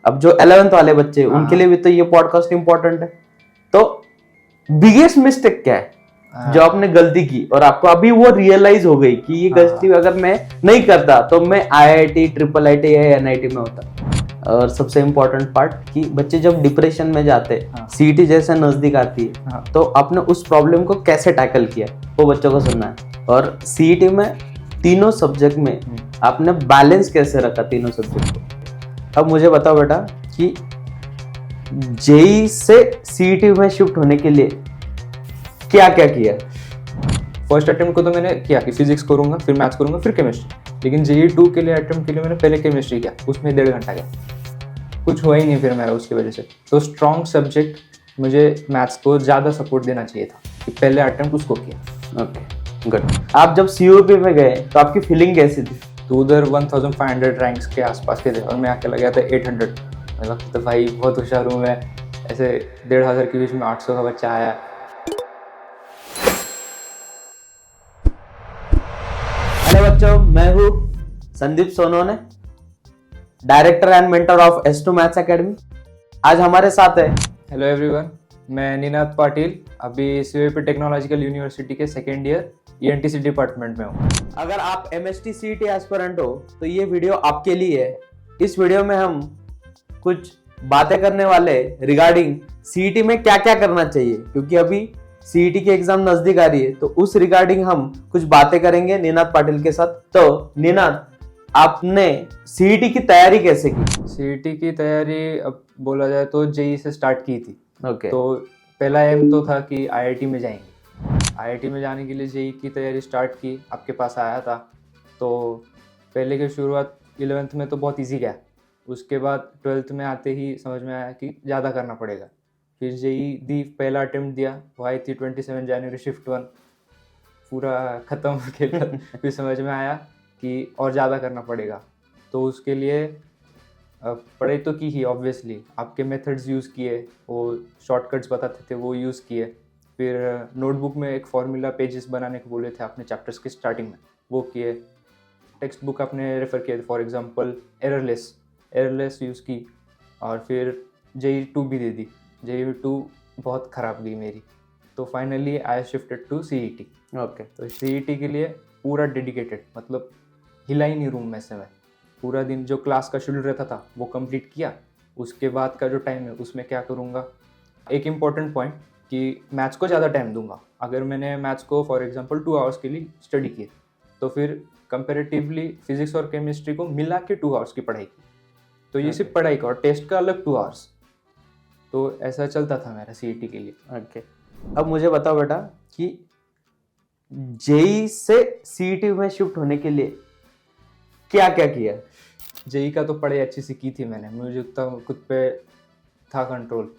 अब जो 11th वाले बच्चे उनके लिए भी तो ये पॉडकास्ट इंपॉर्टेंट है। तो बिगेस्ट मिस्टेक क्या है जो आपने गलती की और आपको अभी वो रियलाइज हो गई कि ये गलती अगर मैं नहीं करता तो मैं IIT, IIIT या NIT में होता। और सबसे इम्पोर्टेंट पार्ट कि बच्चे जब डिप्रेशन में जाते CET जैसे नजदीक आती है तो आपने उस प्रॉब्लम को कैसे टैकल किया वो बच्चों को सुनना है। और CET में तीनों सब्जेक्ट में आपने बैलेंस कैसे रखा तीनों सब्जेक्ट को। अब मुझे बताओ बेटा कि JEE से CET में शिफ्ट होने के लिए क्या क्या किया। फर्स्ट अटेम्प्ट को तो मैंने किया कि फिजिक्स करूंगा, फिर मैथ्स करूंगा, फिर केमिस्ट्री। लेकिन JEE 2 के लिए अटेम्प्ट के लिए मैंने पहले केमिस्ट्री किया, उसमें 1.5 घंटा गया, कुछ हुआ ही नहीं फिर मेरा उसकी वजह से। तो स्ट्रॉन्ग सब्जेक्ट मुझे मैथ्स को ज़्यादा सपोर्ट देना चाहिए था कि पहले अटेम्प्ट उसको किया। Okay good. आप जब COP में गए तो आपकी फीलिंग कैसी थी। तो उधर 1500 रैंक्स के आसपास के थे और मैं अकेला गया था 800। मैं लगता था भाई बहुत होशियार हूँ मैं, ऐसे 1500 के बीच में 800 का बच्चा आया। हेलो बच्चों, मैं हूँ Sandeep Sonone, director and mentor of S2 maths academy. आज हमारे साथ है हेलो एवरीवन, मैं निनाद पाटिल, अभी COP टेक्नोलॉजिकल यूनिवर्सिटी के सेकेंड ईयर ENTC डिपार्टमेंट में हूँ। अगर आप MST CET एस्पिरेंट हो तो ये वीडियो आपके लिए है। इस वीडियो में हम कुछ बातें करने वाले रिगार्डिंग CET में क्या क्या करना चाहिए, क्योंकि अभी CET की एग्जाम नजदीक आ रही है तो उस रिगार्डिंग हम कुछ बातें करेंगे निनाद पाटिल के साथ। तो निनाद, आपने CET की तैयारी कैसे की। CET की तैयारी अब बोला जाए तो JEE से स्टार्ट की थी। ओके। तो पहला एम तो था कि IIT में जाएंगे। IIT में जाने के लिए JEE की तैयारी स्टार्ट की, आपके पास आया था। तो पहले की शुरुआत 11th में तो बहुत इजी गया, उसके बाद 12th में आते ही समझ में आया कि ज़्यादा करना पड़ेगा। फिर JEE दी, पहला अटेम्प्ट दिया, वो आई थी 27 जनवरी शिफ्ट 1, पूरा ख़त्म के बाद फिर समझ में आया कि और ज़्यादा करना पड़ेगा। तो उसके लिए पढ़ाई तो की ही, ऑब्वियसली आपके मेथड्स यूज़ किए, वो शॉर्टकट्स बताते थे वो यूज़ किए। फिर नोटबुक में एक फार्मूला पेजेस बनाने को बोले थे आपने चैप्टर्स के स्टार्टिंग में, वो किए। टेक्स्ट बुक आपने रेफ़र किया था, फॉर एग्जांपल एररलेस यूज़ की। और फिर JEE 2 भी दे दी। JEE 2 बहुत ख़राब गई मेरी, तो finally I shifted to CET। Okay. तो CET के लिए पूरा डेडिकेटेड, मतलब हिला ही नहीं रूम में से मैं। पूरा दिन जो क्लास का शेड्यूल रहता था वो कंप्लीट किया, उसके बाद का जो टाइम है उसमें क्या करूँगा। एक इम्पॉर्टेंट पॉइंट कि मैथ्स को ज़्यादा टाइम दूंगा। अगर मैंने मैथ्स को फॉर एग्जांपल 2 आवर्स के लिए स्टडी की तो फिर कंपैरेटिवली फिजिक्स और केमिस्ट्री को मिला के 2 आवर्स की पढ़ाई की। तो ये सिर्फ पढ़ाई का, और टेस्ट का अलग 2 आवर्स। तो ऐसा चलता था मेरा CET के लिए। ओके। अब मुझे बताओ बेटा कि JEE से CET में शिफ्ट होने के लिए क्या क्या किया। JEE का तो पढ़ाई अच्छी सी की थी मैंने, मुझे उतना खुद पे था कंट्रोल।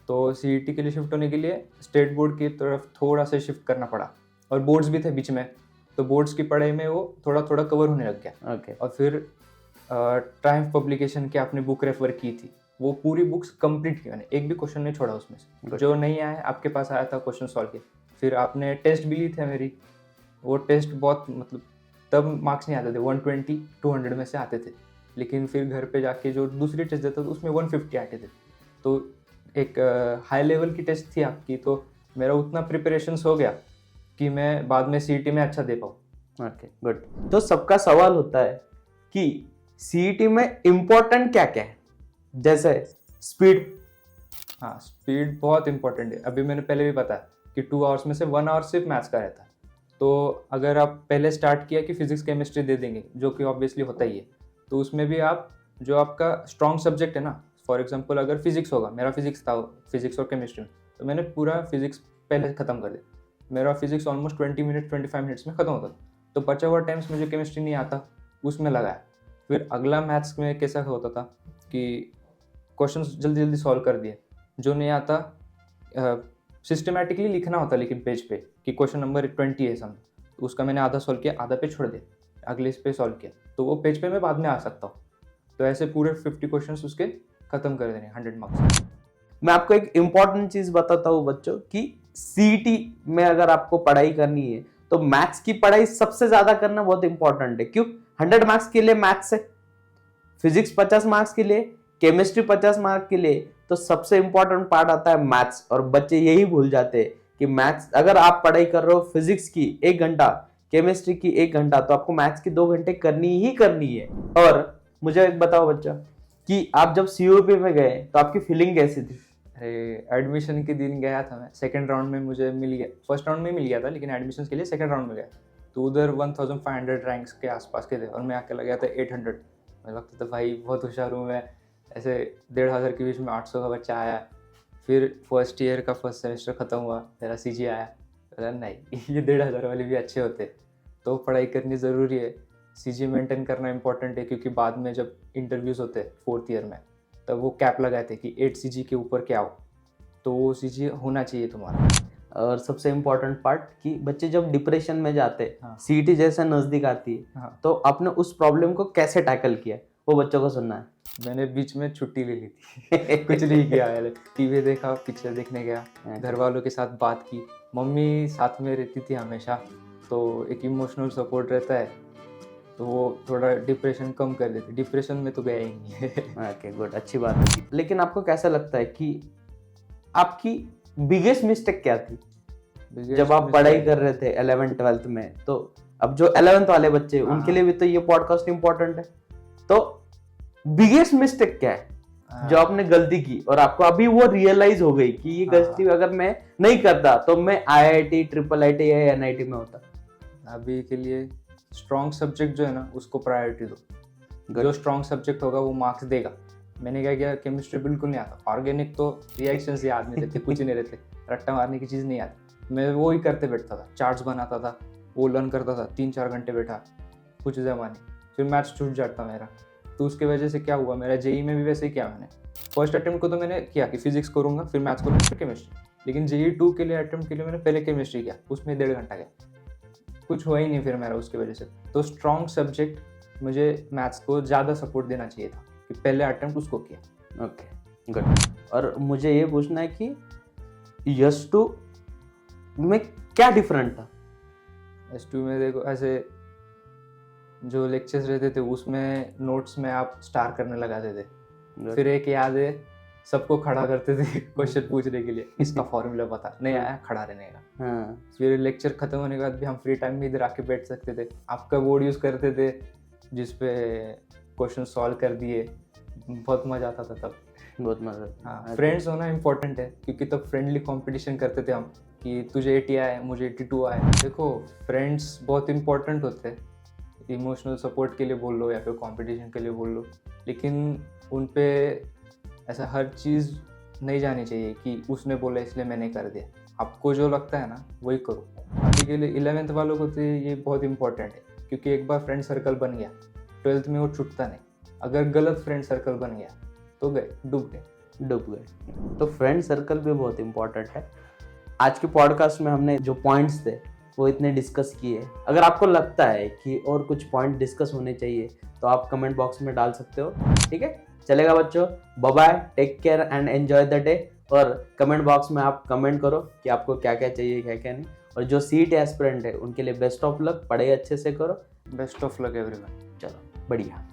तो CET के लिए शिफ्ट होने के लिए स्टेट बोर्ड की तरफ थोड़ा सा शिफ्ट करना पड़ा, और बोर्ड्स भी थे बीच में, तो बोर्ड्स की पढ़ाई में वो थोड़ा थोड़ा कवर होने लग गया। ओके। और फिर ट्रायम्फ पब्लिकेशन की आपने बुक रेफर की थी, वो पूरी बुक्स कंप्लीट की मैंने, एक भी क्वेश्चन नहीं छोड़ा उसमें से। जो नहीं आया आपके पास आया था क्वेश्चन सॉल्व किया। फिर आपने टेस्ट भी ली थी मेरी, वो टेस्ट बहुत, मतलब तब मार्क्स नहीं आते थे, 120 200 में से आते थे। लेकिन फिर घर पे जाके जो दूसरी टेस्ट देता था उसमें 150 आते थे। तो एक हाई लेवल की टेस्ट थी आपकी, तो मेरा उतना प्रिपरेशंस हो गया कि मैं बाद में CET में अच्छा दे पाऊँ। Okay good. तो सबका सवाल होता है कि CET में इम्पोर्टेंट क्या क्या है, जैसे स्पीड। हाँ, स्पीड बहुत इंपॉर्टेंट है। अभी मैंने पहले भी बताया कि 2 आवर्स में से 1 आवर सिर्फ मैथ्स का रहता है। तो अगर आप पहले स्टार्ट किया कि फिजिक्स केमिस्ट्री दे देंगे, जो कि ऑब्वियसली होता ही है, तो उसमें भी आप जो आपका स्ट्रॉन्ग सब्जेक्ट है ना, फॉर एग्जांपल अगर फिजिक्स होगा, मेरा फिजिक्स था, फिजिक्स और केमिस्ट्री में, तो मैंने पूरा फिजिक्स पहले ख़त्म कर दिया। मेरा फिजिक्स ऑलमोस्ट 20 मिनट 25 मिनट्स में ख़त्म होता था। तो बचा हुआ टाइम्स मुझे केमिस्ट्री नहीं आता, उसमें लगाया। फिर अगला मैथ्स में कैसा होता था कि क्वेश्चंस जल्दी जल्दी सॉल्व कर दिए, जो नहीं आता सिस्टमेटिकली लिखना होता, लेकिन पेज पे कि क्वेश्चन नंबर 20 है समझ, तो उसका मैंने आधा सॉल्व किया, आधा पे छोड़ दिया, अगले इस पे सॉल्व किया, तो वो पेज पे मैं बाद में आ सकता हूँ। तो ऐसे पूरे 50 क्वेश्चंस उसके ख़त्म कर देने 100 मार्क्स। मैं आपको एक इम्पॉर्टेंट चीज बताता हूँ बच्चों कि CET में अगर आपको पढ़ाई करनी है तो मैथ्स की पढ़ाई सबसे ज्यादा करना बहुत इंपॉर्टेंट है। क्यों? 100 मार्क्स के लिए मैथ्स है, फिजिक्स 50 मार्क्स के लिए, केमिस्ट्री 50 मार्क के लिए तो सबसे इंपॉर्टेंट पार्ट आता है मैथ्स, और बच्चे यही भूल जाते हैं कि मैथ्स अगर आप पढ़ाई कर रहे हो फिजिक्स की 1 घंटा, केमिस्ट्री की 1 घंटा, तो आपको मैथ्स की 2 घंटे करनी ही करनी है। और मुझे एक बताओ बच्चा कि आप जब सीयूपी में गए तो आपकी फीलिंग कैसी थी? अरे एडमिशन के दिन गया था मैं, सेकंड राउंड में मुझे मिल गया, फर्स्ट राउंड में मिल गया था लेकिन एडमिशन के लिए सेकंड राउंड में गया, तो उधर 1500 रैंक्स के आसपास के थे और मैं आके लगा था 800। मुझे लगता था भाई बहुत होशियार हूँ मैं, ऐसे 1500 के बीच में 800 का बच्चा आया। फिर फर्स्ट ईयर का फर्स्ट सेमेस्टर ख़त्म हुआ, मेरा सीजी आया, बोला नहीं ये 1500 वाले भी अच्छे होते, तो पढ़ाई करनी ज़रूरी है, सीजी मेंटेन करना इंपॉर्टेंट है, क्योंकि बाद में जब इंटरव्यूज़ होते हैं 4th ईयर में तब वो कैप लगाए थे कि 8 सीजी के ऊपर क्या हो, तो वो सीजी होना चाहिए तुम्हारा। और सबसे इम्पोर्टेंट पार्ट कि बच्चे जब डिप्रेशन में जाते हैं, हाँ। सीईटी जैसे नज़दीक आती है, हाँ। तो आपने उस प्रॉब्लम को कैसे टैकल किया, वो बच्चों को सुनना है। मैंने बीच में छुट्टी ले ली थी कुछ नहीं किया, टीवी देखा, पिक्चर देखने गया, घर वालों के साथ बात की, मम्मी साथ में रहती थी हमेशा, तो एक इमोशनल सपोर्ट रहता है, तो वो थोड़ा डिप्रेशन कम कर देती। डिप्रेशन में तो गया ही नहीं है। ओके गुड, अच्छी बात है। लेकिन आपको कैसा लगता है कि आपकी बिगेस्ट मिस्टेक क्या थी जब आप पढ़ाई कर रहे थे 11th 12th में? तो अब जो 11th वाले बच्चे उनके लिए भी तो ये पॉडकास्ट इंपॉर्टेंट है, तो बिगेस्ट मिस्टेक क्या है जो आपने गलती की और आपको अभी वो रियलाइज हो गई कि ये गलती अगर मैं नहीं करता तो मैं आईआईटी, ट्रिपल आईटी या एनआईटी में होता? अभी के लिए स्ट्रॉन्ग सब्जेक्ट जो है ना उसको प्रायोरिटी दो, जो स्ट्रॉन्ग सब्जेक्ट होगा वो मार्क्स देगा। मैंने क्या किया, केमिस्ट्री बिल्कुल नहीं आता, ऑर्गेनिक तो रिएक्शंस याद नहीं रहते, कुछ नहीं रहते, रट्टा मारने की चीज़ नहीं आती, मैं वो ही करते बैठता था, चार्ट्स बनाता था, वो लर्न करता था, 3-4 घंटे बैठा कुछ जमाने, फिर मैथ्स छूट जाता मेरा। तो उसके वजह से क्या हुआ, मेरा जेई में भी वैसे ही किया मैंने। फर्स्ट अटेम्प्ट को तो मैंने किया कि फिजिक्स करूंगा, फिर मैथ्स करूंगा, फिर केमिस्ट्री, लेकिन जेई 2 के लिए अटेम्प्ट के लिए मैंने पहले केमिस्ट्री किया, उसमें 1.5 घंटा गया, कुछ हुआ ही नहीं फिर मेरा उसकी वजह से। तो स्ट्रॉन्ग सब्जेक्ट मुझे मैथ्स को ज़्यादा सपोर्ट देना चाहिए था कि पहले अटेम्प्ट उसको किया। Okay good. और मुझे ये पूछना है कि यस2 में क्या डिफरेंट था? S2 में देखो, ऐसे जो लेक्चर्स रहते थे उसमें नोट्स में आप स्टार करने लगाते थे, फिर एक याद है सबको खड़ा करते थे क्वेश्चन पूछने के लिए, इसका फॉर्मूला पता नहीं आया, खड़ा रहने का। हाँ। फिर लेक्चर खत्म होने के बाद भी हम फ्री टाइम में इधर आके बैठ सकते थे, आपका बोर्ड यूज़ करते थे जिसपे क्वेश्चन सॉल्व कर दिए, बहुत मज़ा आता था तब, बहुत मजा। हाँ, फ्रेंड्स होना इम्पोर्टेंट है क्योंकि तब फ्रेंडली कंपटीशन करते थे हम कि तुझे 80 आए मुझे 82 आए। देखो फ्रेंड्स बहुत इंपॉर्टेंट होते हैं, इमोशनल सपोर्ट के लिए बोल लो या फिर कंपटीशन के लिए बोल लो, लेकिन उन पे ऐसा हर चीज़ नहीं जानी चाहिए कि उसने बोला इसलिए मैंने कर दिया। आपको जो लगता है ना वही करो। अभी के लिए 11th वालों को तो ये बहुत इंपॉर्टेंट है क्योंकि एक बार फ्रेंड सर्कल बन गया 12th में वो छूटता नहीं। अगर गलत फ्रेंड सर्कल बन गया तो गए, डूब गए। तो फ्रेंड सर्कल भी बहुत इंपॉर्टेंट है। आज के पॉडकास्ट में हमने जो पॉइंट्स थे वो इतने डिस्कस किए। अगर आपको लगता है कि और कुछ पॉइंट डिस्कस होने चाहिए तो आप कमेंट बॉक्स में डाल सकते हो, ठीक है? चलेगा बच्चों, bye bye, take care and enjoy the day. और कमेंट बॉक्स में आप कमेंट करो कि आपको क्या क्या चाहिए क्या क्या नहीं। और जो सीट एस्पिरेंट है उनके लिए बेस्ट ऑफ लक, पढ़ाई अच्छे से करो। Best of luck everyone. चलो बढ़िया।